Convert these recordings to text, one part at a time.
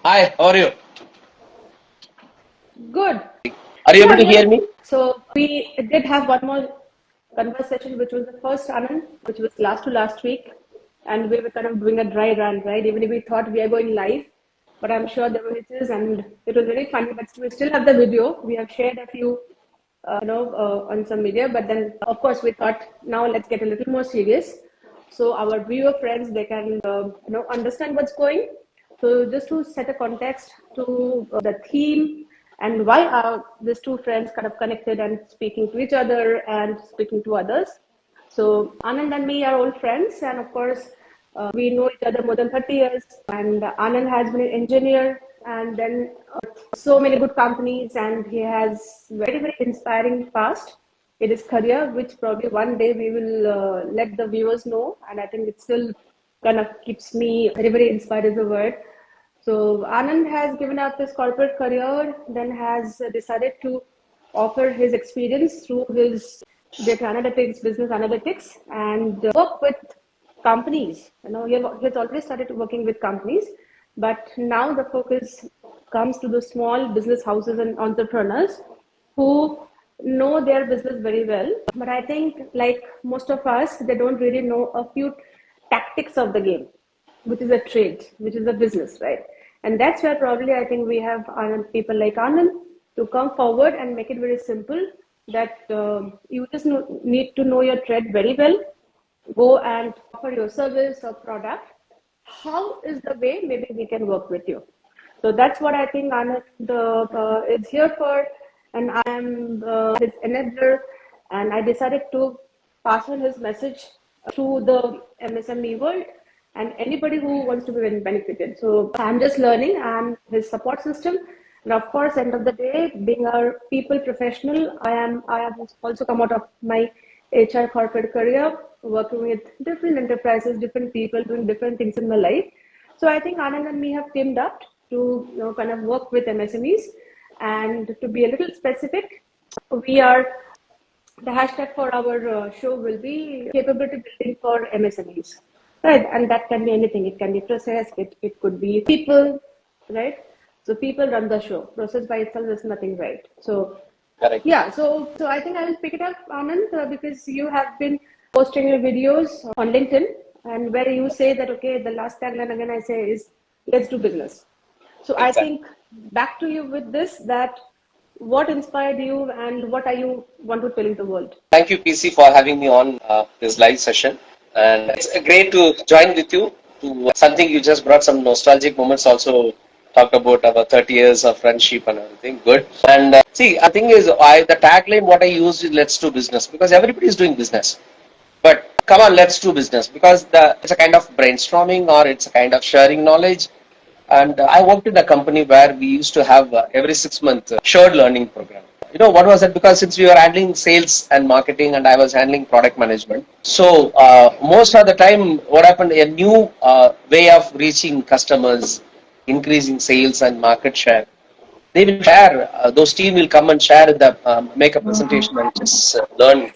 Hi, how are you? Good. Are you able Yeah, to hear good. me? So we did have one more conversation, which was the first Anand, which was last week, and we were kind of doing a dry run, right? Even if we thought we are going live, but I'm sure there were hitches, and it was very funny. But we still have the video. We have shared a few, on some media. But then, of course, we thought now let's get a little more serious, so our viewer friends they can understand what's going. So just to set a context to the theme and why are these two friends kind of connected and speaking to each other and speaking to others. So Anand and me are old friends, and of course, we know each other more than 30 years. And Anand has been an engineer, and then so many good companies, and he has very inspiring past in his career, which probably one day we will let the viewers know. And I think it still kind of keeps me very inspired is the word. So Anand has given up his corporate career, then has decided to offer his experience through his data analytics, business analytics, and work with companies. He's already started working with companies, but now the focus comes to the small business houses and entrepreneurs who know their business very well. But I think, like most of us, they don't really know a few tactics of the game, which is a trade, which is a business, right? And that's where probably I think we have Anand, people like Anand to come forward and make it very simple that you just need to know your trade very well, go and offer your service or product. How is the way maybe we can work with you? So that's what I think Anand is here for, and I am his enabler, and I decided to pass on his message through the MSME world and anybody who wants to be benefited. So I'm just learning. I'm his support system, and of course, end of the day, being a people professional, I have also come out of my HR corporate career, working with different enterprises, different people, doing different things in my life. So I think Anand and me have teamed up to kind of work with MSMEs, and to be a little specific, we are the hashtag for our show will be capability building for MSMEs, right? And that can be anything. It can be process. It could be people, right? So people run the show. Process by itself is nothing, right? So Correct. yeah. So I think I will pick it up, Anand, because you have been posting your videos on LinkedIn, and where you say that okay, the last tagline again I say is let's do business. So I Exactly. think back to you with this that what inspired you and what are you want to tell the world? Thank you, PC, for having me on this live session. And it's great to join with you to something you just brought some nostalgic moments also. Talked about our 30 years of friendship and everything. Good. And see, I think is the tagline what I used is let's do business because everybody is doing business. But come on, let's do business because it's a kind of brainstorming or it's a kind of sharing knowledge. And I worked in a company where we used to have every 6 month shared learning program. You know what was that? Because since we were handling sales and marketing, and I was handling product management, so most of the time, what happened? A new way of reaching customers, increasing sales and market share. They will share. Those team will come and share the make a presentation and just learn.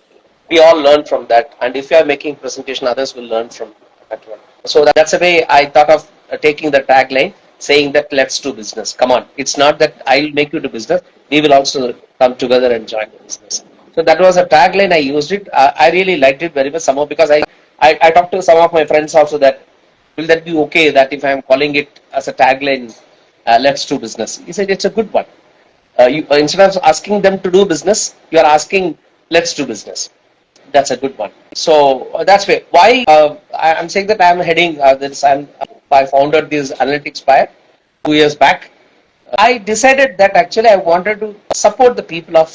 We all learn from that, and if you are making presentation, others will learn from that one. So that's the way I thought of taking the tagline, saying that let's do business. Come on, it's not that I'll make you do business. We will also come together and join the business. So that was a tagline. I used it. I really liked it very much somehow because I talked to some of my friends also that will that be okay that if I am calling it as a tagline, let's do business. He said it's a good one. Instead of asking them to do business, you are asking let's do business. That's a good one. So that's why I'm saying that I'm heading this. I founded this Analytics Spire 2 years back. I decided that actually I wanted to support the people of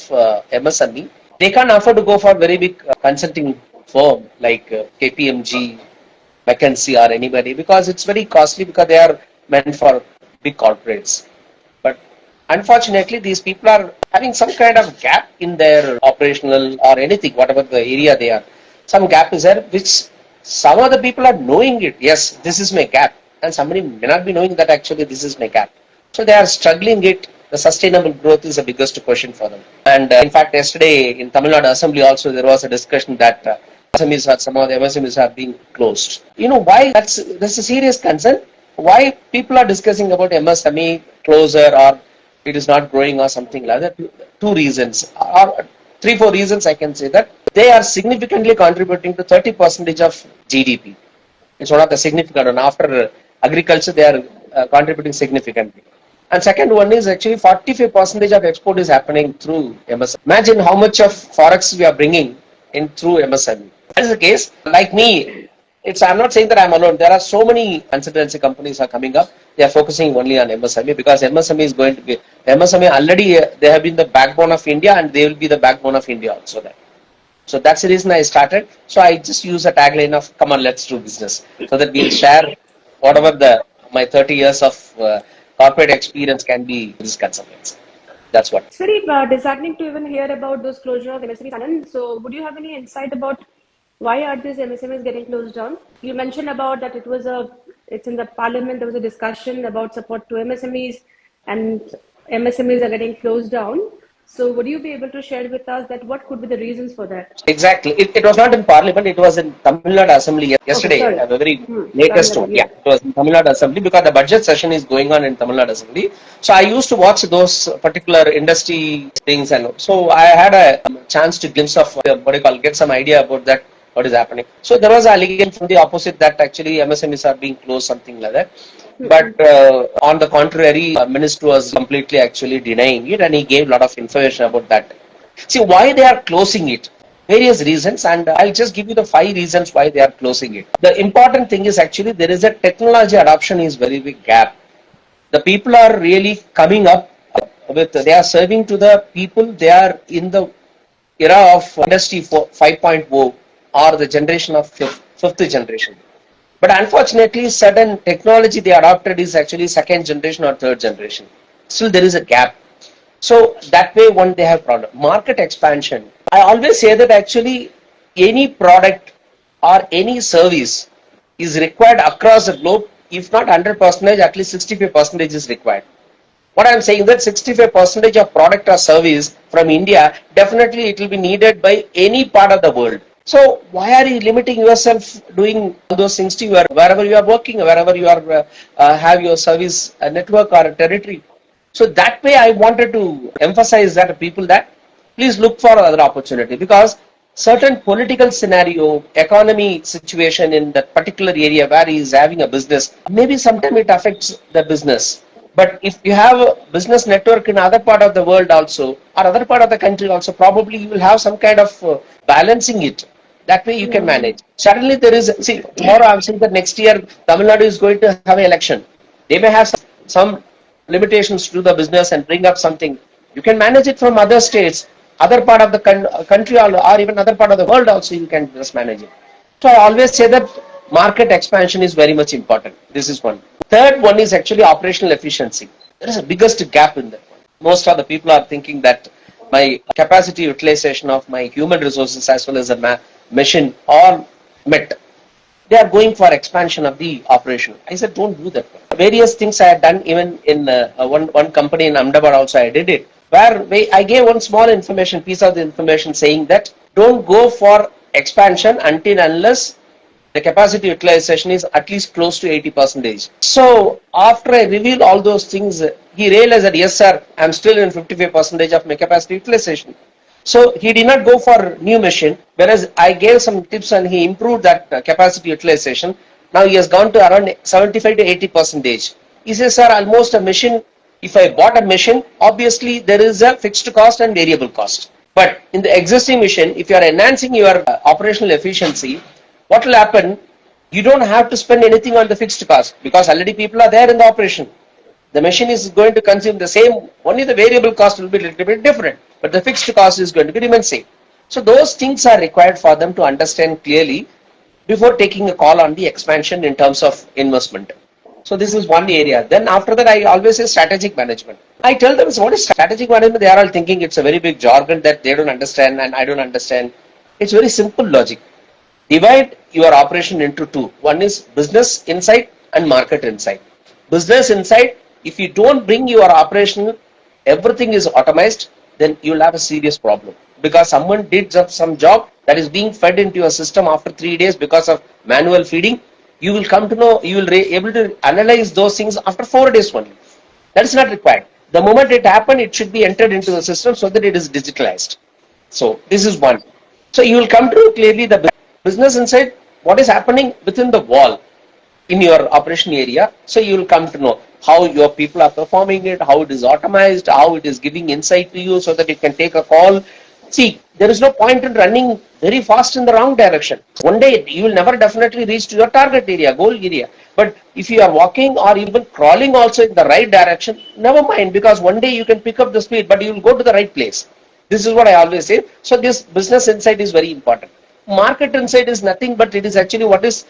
MSME. They can't afford to go for very big consulting firm like KPMG, McKinsey, or anybody because it's very costly because they are meant for big corporates. But unfortunately, these people are having some kind of gap in their operational or anything, whatever the area they are. Some gap is there, which some of the people are knowing it. Yes, this is my gap. And somebody may not be knowing that actually this is my gap. So they are struggling it. The sustainable growth is the biggest question for them. And in fact, yesterday in Tamil Nadu Assembly also there was a discussion that some of the MSMEs are being closed. You know why? That's a serious concern. why people are discussing about MSME closer or it is not growing or something like that. Two reasons or three, four reasons I can say that they are significantly contributing to 30% of GDP. It's one of the significant one. After agriculture, they are contributing significantly. And second one is actually 45% of export is happening through MSME. Imagine how much of forex we are bringing in through MSME. That is the case. Like me, I'm not saying that I'm alone. There are so many consultancy companies are coming up. They are focusing only on MSME because MSME is going to be MSME already. They have been the backbone of India and they will be the backbone of India also. Then. So that's the reason I started. So I just use a tagline of "Come on, let's do business," so that we'll share whatever my 30 years of corporate experience can be this consultants. That's what. It's very disheartening to even hear about those closure of MSMEs, Anand. So, would you have any insight about why are these MSMEs getting closed down? You mentioned about that it's in the parliament. There was a discussion about support to MSMEs, and MSMEs are getting closed down. So, would you be able to share with us that what could be the reasons for that? Exactly. It was not in Parliament. It was in Tamil Nadu Assembly yesterday. Okay, The very latest one. Yeah, it was in Tamil Nadu Assembly because the budget session is going on in Tamil Nadu Assembly. So I used to watch those particular industry things, and so I had a chance to glimpse of get some idea about that. What is happening? So there was an allegation from the opposite that actually MSMEs are being closed, something like that. But on the contrary, minister was completely actually denying it, and he gave a lot of information about that. See why they are closing it. Various reasons, and I'll just give you the 5 reasons why they are closing it. The important thing is actually there is a technology adoption is very big gap. The people are really coming up with they are serving to the people. They are in the era of industry 5.0 or the generation of fifth generation. But unfortunately, certain technology they adopted is actually second generation or third generation. Still, there is a gap. So that way, one they have problem. Market expansion. I always say that actually any product or any service is required across the globe. If not 100%, at least 65% is required. What I'm saying that 65% of product or service from India, definitely it will be needed by any part of the world. So why are you limiting yourself doing all those things to wherever you are working, wherever you are have your service network or territory? So that way I wanted to emphasize that to people that please look for other opportunity because certain political scenario, economy situation in that particular area where he is having a business, maybe sometimes it affects the business. But if you have a business network in other part of the world also or other part of the country also, probably you will have some kind of balancing it. That way you can manage. Suddenly there is, see, tomorrow I'm saying that next year Tamil Nadu is going to have an election. They may have some limitations to the business and bring up something. You can manage it from other states, other part of the country or even other part of the world also you can just manage it. So I always say that market expansion is very much important. This is one. Third one is actually operational efficiency. There is a biggest gap in that one. Most of the people are thinking that my capacity utilization of my human resources as well as a machine are met. They are going for expansion of the operation. I said, don't do that. Various things I had done even in one company in Ahmedabad also I did it. Where I gave one small piece of the information saying that don't go for expansion until unless the capacity utilization is at least close to 80%. So after I revealed all those things, he realized that yes sir, I'm still in 55% of my capacity utilization. So he did not go for new machine, whereas I gave some tips and he improved that capacity utilization. Now he has gone to around 75 to 80%. He says, sir, almost a machine, if I bought a machine, obviously there is a fixed cost and variable cost. But in the existing machine, if you are enhancing your operational efficiency, what will happen? You don't have to spend anything on the fixed cost because already people are there in the operation. The machine is going to consume the same, only the variable cost will be a little bit different, but the fixed cost is going to be remain same. So those things are required for them to understand clearly before taking a call on the expansion in terms of investment. So this is one area. Then after that, I always say strategic management. I tell them, what is strategic management? They are all thinking it's a very big jargon that they don't understand and I don't understand. It's very simple logic. Divide your operation into two. One is business insight and market insight. Business insight, if you don't bring your operation, everything is automized, then you'll have a serious problem. Because someone did some job that is being fed into your system after 3 days because of manual feeding, You will come to know, you will be able to analyze those things after 4 days only. That is not required. The moment it happened, it should be entered into the system so that it is digitalized. So this is one. So you will come to know clearly the business inside what is happening within the wall in your operation area. So you will come to know how your people are performing it, how it is automized, how it is giving insight to you so that you can take a call. See, there is no point in running very fast in the wrong direction. One day you will never definitely reach to your target area, goal area. But if you are walking or even crawling also in the right direction, never mind, because one day you can pick up the speed, but you will go to the right place. This is what I always say. So this business insight is very important. Market insight is nothing but it is actually what is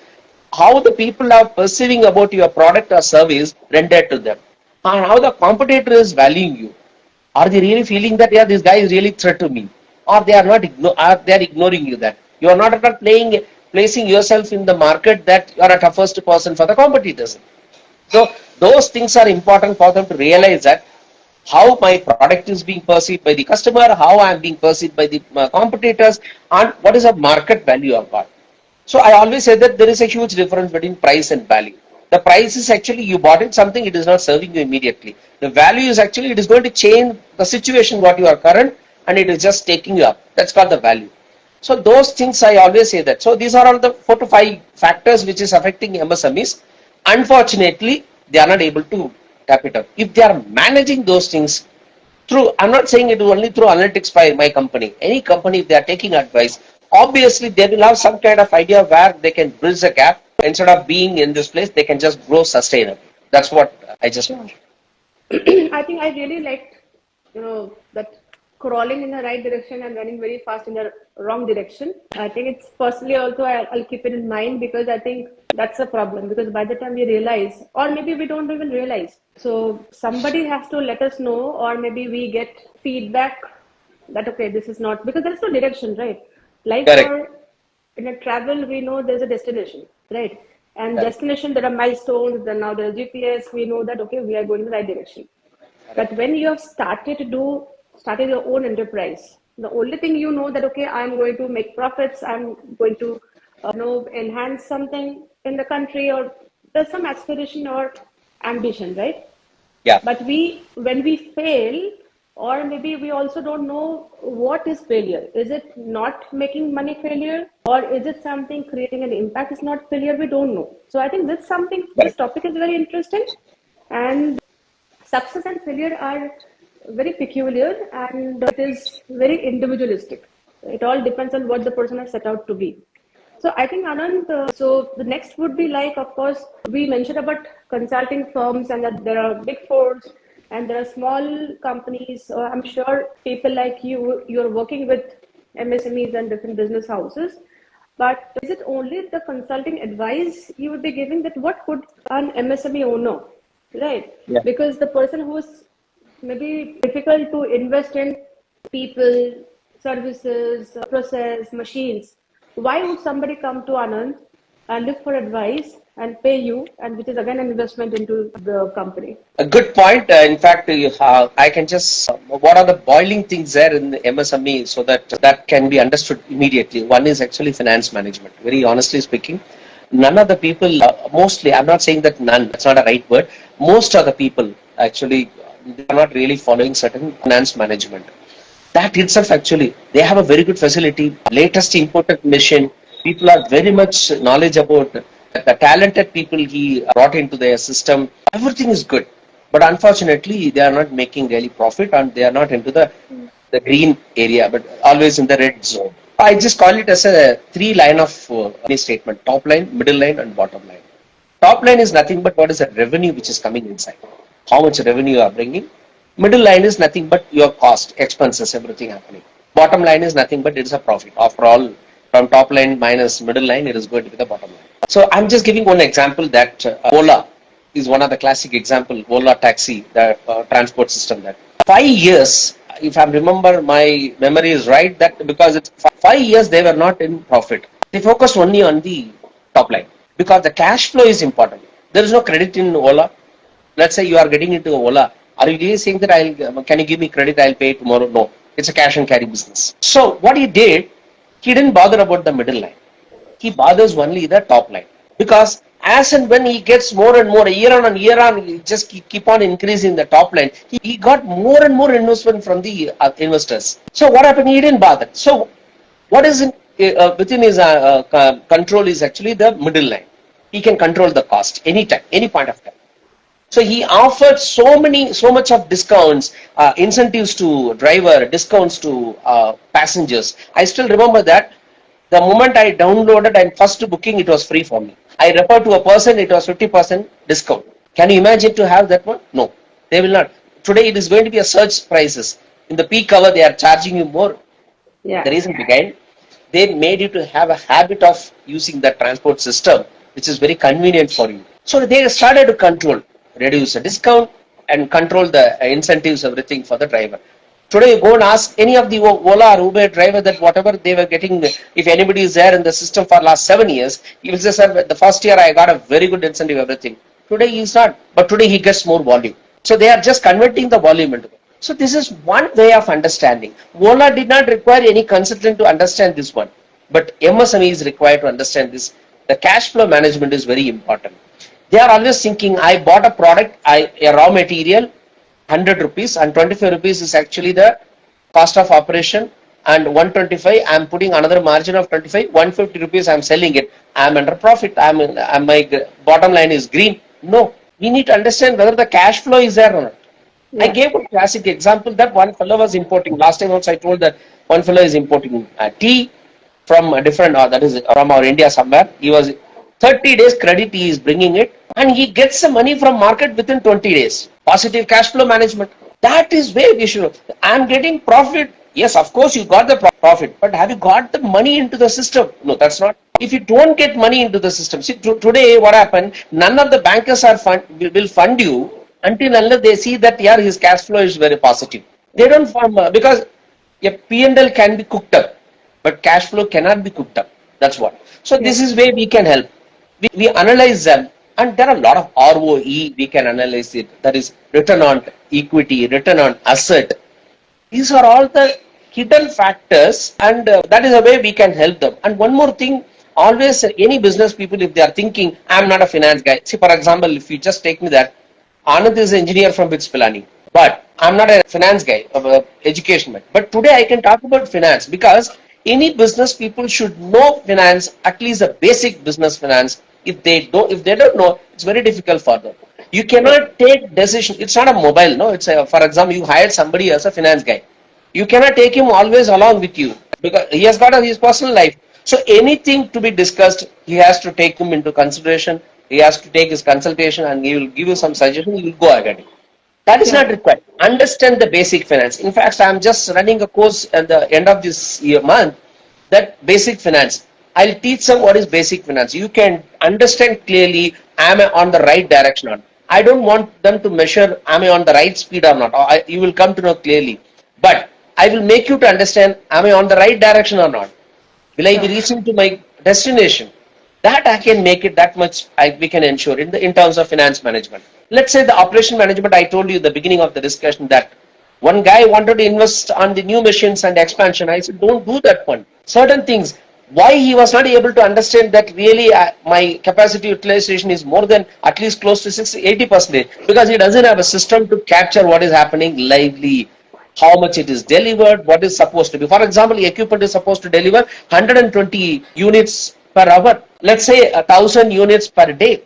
how the people are perceiving about your product or service rendered to them, and how the competitor is valuing you. Are they really feeling that yeah, this guy is really threat to me, or they are not they are ignoring you, that you are not at all placing yourself in the market that you are a toughest person for the competitors. So those things are important for them to realize that how my product is being perceived by the customer, how I am being perceived by the competitors, and what is the market value of that. So I always say that there is a huge difference between price and value. The price is actually you bought it something, it is not serving you immediately. The value is actually it is going to change the situation what you are current, and it is just taking you up. That's called the value. So those things I always say that. So these are all the 4 to 5 factors which is affecting MSMEs. Unfortunately, they are not able to tap it up. If they are managing those things through, I'm not saying it only through Analytics by my company. Any company, if they are taking advice, obviously they will have some kind of idea where they can bridge the gap. Instead of being in this place, they can just grow sustainably. That's what I just mentioned. I think I really liked, that crawling in the right direction and running very fast in the wrong direction. I think it's personally also, I'll keep it in mind, because I think that's a problem, because by the time we realize, or maybe we don't even realize. So somebody has to let us know, or maybe we get feedback that, okay, this is not, because there's no direction, right? Like Correct. in a travel, we know there's a destination, right? And Correct. destination, there are milestones, then now there's GPS, we know that, okay, we are going in the right direction. But when you have started your own enterprise, the only thing you know that, okay, I'm going to make profits, I'm going to enhance something in the country, or there's some aspiration or ambition, right? Yeah. But when we fail, or maybe we also don't know what is failure. Is it not making money failure, or is it something creating an impact is not failure? We don't know. So I think this Correct. topic is very interesting, and success and failure are very peculiar, and it is very individualistic. It all depends on what the person has set out to be. So I think, Anand, so the next would be like, of course, we mentioned about consulting firms and that there are big fours and there are small companies. So I'm sure people like you're working with MSMEs and different business houses. But is it only the consulting advice you would be giving, that what could an MSME owner, right? Yeah. Because the person who is maybe difficult to invest in people, services, process, machines, why would somebody come to Anand and look for advice and pay you, and which is again an investment into the company? A good point. In fact, I can just what are the boiling things there in the MSME so that that can be understood immediately. One is actually finance management. Very honestly speaking, none of the people, mostly, I'm not saying that none, that's not a right word. Most of the people actually they are not really following certain finance management. That itself actually, they have a very good facility, latest imported machine. People are very much knowledge about the talented people he brought into their system. Everything is good, but unfortunately, they are not making really profit, and they are not into the green area, but always in the red zone. I just call it as a 3 line of statement: top line, middle line, and bottom line. Top line is nothing but what is the revenue which is coming inside, how much revenue you are bringing. Middle line is nothing but your cost, expenses, everything happening. Bottom line is nothing but it is a profit. After all, from top line minus middle line, it is going to be the bottom line. So I'm just giving one example that Ola is one of the classic example. Ola taxi, the transport system. That 5 years, if I remember my memory is right, that because it's 5 years they were not in profit. They focused only on the top line because the cash flow is important. There is no credit in Ola. Let's say you are getting into Ola. Are you really saying that can you give me credit? I'll pay tomorrow. No, it's a cash and carry business. So what he did, he didn't bother about the middle line. He bothers only the top line, because As and when he gets more and more, year on, he just keep on increasing the top line. He got more and more investment from the investors. So what happened? He didn't bother. So what is within his control is actually the middle line. He can control the cost anytime, any point of time. So he offered so much of discounts, incentives to driver, discounts to passengers. I still remember that the moment I downloaded and first booking, it was free for me. I referred to a person, it was 50% discount. Can you imagine to have that one? No, they will not. Today it is going to be a surge prices. In the peak hour, they are charging you more. Yeah. The reason behind, they made you to have a habit of using the transport system, which is very convenient for you. So they started to control, reduce the discount and control the incentives, everything for the driver. Today, you go and ask any of the Ola or Uber driver that whatever they were getting, if anybody is there in the system for last 7 years, he will say, sir, the first year I got a very good incentive, everything. Today he is not, but today he gets more volume. So they are just converting the volume into it. So this is one way of understanding. Ola did not require any consultant to understand this one, but MSME is required to understand this. The cash flow management is very important. They are always thinking, I bought a product, a raw material, 100 rupees and 25 rupees is actually the cost of operation, and 125 I am putting another margin of 25, 150 rupees I am selling it. I am under profit. My bottom line is green. No, we need to understand whether the cash flow is there or not. I gave a classic example that one fellow was importing. Last time also I told that one fellow is importing tea from a different, that is from our India somewhere. He was 30 days credit he is bringing it, and he gets the money from market within 20 days. Positive cash flow management. That is where we should. I am getting profit. Yes, of course you got the profit, but have you got the money into the system? No, that's not. If you don't get money into the system, see today what happened? None of the bankers will fund you until unless they see that his cash flow is very positive. They don't fund because a P&L can be cooked up, but cash flow cannot be cooked up. That's what. So this is where we can help. We analyze them, and there are a lot of ROE we can analyze it. That is return on equity, return on asset. These are all the hidden factors, and that is a way we can help them. And one more thing, always any business people, if they are thinking, I'm not a finance guy. See, for example, if you just take me that, Anand is an engineer from BITS Pilani, but I'm not a finance guy of education. But today I can talk about finance because any business people should know finance, at least the basic business finance. If they don't know, it's very difficult for them. You cannot take decision. It's not a mobile, no. It's for example, you hired somebody as a finance guy. You cannot take him always along with you because he has got his personal life. So anything to be discussed, he has to take him into consideration. He has to take his consultation, and he will give you some suggestion. You will go ahead. That is not required. Understand the basic finance. In fact, I am just running a course at the end of this month, that basic finance. I'll teach them what is basic finance. You can understand clearly, am I on the right direction or not. I don't want them to measure, am I on the right speed or not. You will come to know clearly. But I will make you to understand, am I on the right direction or not. Will I be reaching to my destination? That I can make it that much, we can ensure in terms of finance management. Let's say the operation management, I told you at the beginning of the discussion that one guy wanted to invest on the new machines and expansion. I said, don't do that one. Certain things, why he was not able to understand that really my capacity utilization is more than at least close to 80%, because he doesn't have a system to capture what is happening lively, how much it is delivered, what is supposed to be. For example, the equipment is supposed to deliver 120 units per hour. Let's say 1,000 units per day,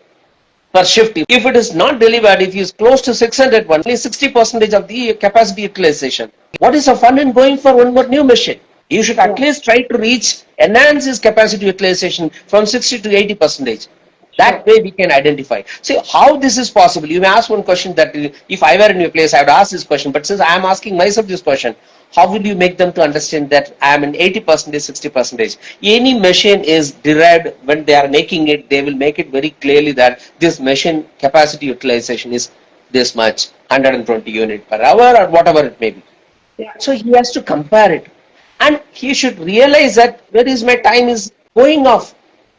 per shift. If it is not delivered, if he is close to 600, only 60% of the capacity utilization. What is the fun in going for one more new machine? You should at least try to enhance his capacity utilization from 60 to 80%. That way we can identify. See how this is possible. You may ask one question that if I were in your place, I would ask this question. But since I am asking myself this question, how will you make them to understand that I am in 80%, 60%? Any machine is derived when they are making it, they will make it very clearly that this machine capacity utilization is this much, 120 unit per hour or whatever it may be. So he has to compare it. And he should realize that where is my time is going off.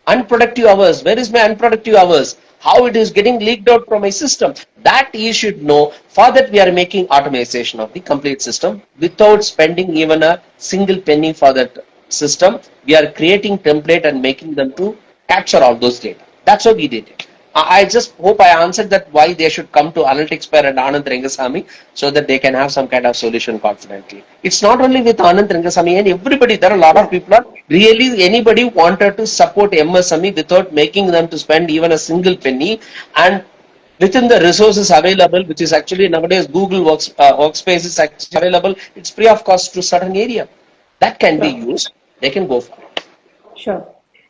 Unproductive hours. Where is my unproductive hours? How it is getting leaked out from my system. That he should know. For that we are making automation of the complete system without spending even a single penny for that system. We are creating template and making them to capture all those data. That's how we did it. I just hope I answered that why they should come to Analytics Spire and Anand Rangasamy so that they can have some kind of solution confidently. It's not only with Anand Rangasamy and everybody. There are a lot of Yeah, people. Are really, anybody wanted to support MSME without making them to spend even a single penny, and within the resources available, which is actually nowadays Google Workspace is actually available. It's free of cost to certain area that can be sure. used. They can go for it. Sure.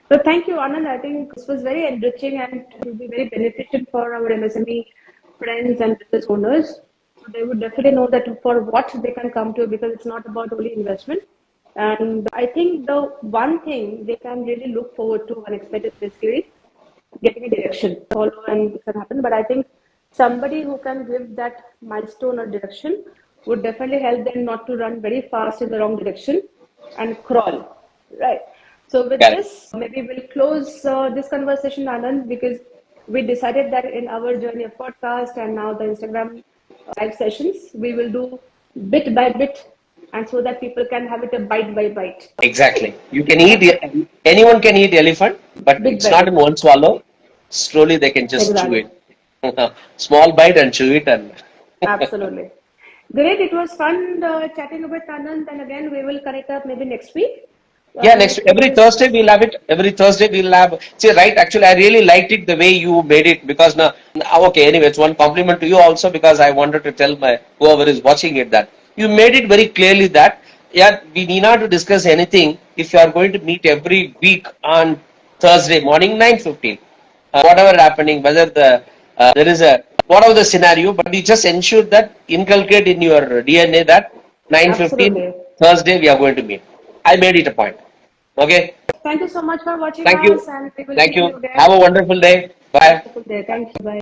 So thank you, Anand. I think this was very enriching and it will be very beneficial for our MSME friends and business owners. So they would definitely know that for what they can come to because it's not about only investment. And I think the one thing they can really look forward to unexpected basically getting a direction, follow and it can happen. But I think somebody who can give that milestone or direction would definitely help them not to run very fast in the wrong direction and crawl. Right. So with Correct. this, maybe we'll close this conversation, Anand, because we decided that in our journey of podcast and now the Instagram live sessions, we will do bit by bit, and so that people can have it a bite by bite. Exactly. You can eat, anyone can eat elephant, but Bit it's by not in bit. one swallow. Slowly they can just chew Exactly. it. Small bite and chew it. And Absolutely. Great. It was fun chatting with Anand, and again, we will connect up maybe next week yeah, to next every Thursday discuss. we'll have it. Every Thursday we'll have. See, right? Actually, I really liked it the way you made it because now, okay. Anyway, it's one compliment to you also because I wanted to tell my whoever is watching it that you made it very clearly that yeah, we need not to discuss anything if you are going to meet every week on Thursday morning 9:15. Whatever happening, whether there is a whatever the scenario, but you just ensure that inculcate in your DNA that 9:15 Absolutely. Thursday we are going to meet. I made it a point. Okay. Thank you so much for watching Thank you. us, and we will Thank see you. you Have again. a wonderful day. Bye. Wonderful day. Thank you. Bye.